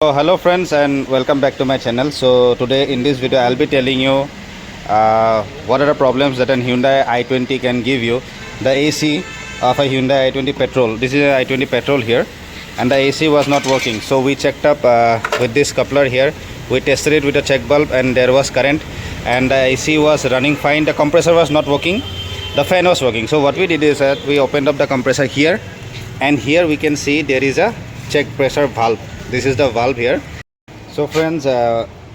So hello friends and welcome back to my channel. So today in this video I'll be telling you what are the problems that a Hyundai i20 can give you. The AC of a Hyundai i20 petrol, this is a i20 petrol here, and the AC was not working. So we checked up with this coupler here. We tested it with a check bulb and there was current, and the AC was running fine. The compressor was not working, the fan was working. So what we did is that we opened up the compressor here, and here we can see there is a check pressure valve. This is the valve here. So friends,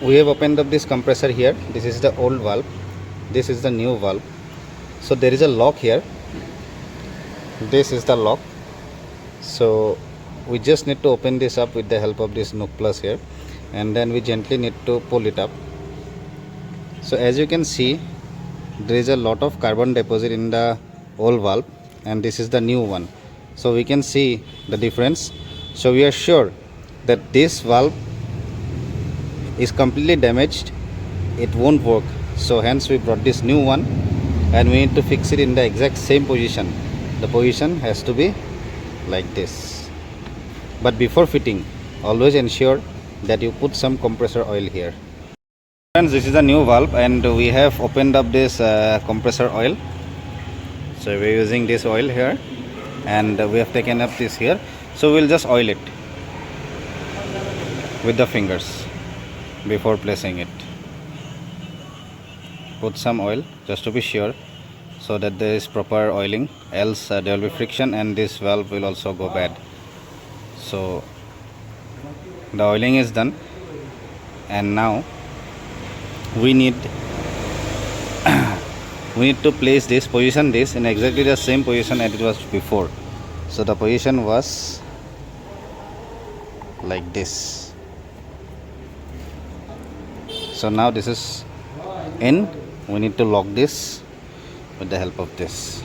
we have opened up this compressor here. This is the old valve, this is the new valve. So there is a lock here, this is the lock. So we just need to open this up with the help of this Nook Plus here, and then we gently need to pull it up. So as you can see, there is a lot of carbon deposit in the old valve and this is the new one. So we can see the difference. So we are sure that this valve is completely damaged, it won't work. So hence we brought this new one, and we need to fix it in the exact same position. The position has to be like this. But before fitting, always ensure that you put some compressor oil here. Friends, this is a new valve and we have opened up this compressor oil. So we're using this oil here, and we have taken up this here. So we'll just oil it with the fingers before placing it. Put some oil just to be sure, so that there is proper oiling, else there will be friction and this valve will also go bad. So the oiling is done, and now we need to place this, position this in exactly the same position as it was before. So the position was like this. So now this is in. We need to lock this with the help of this.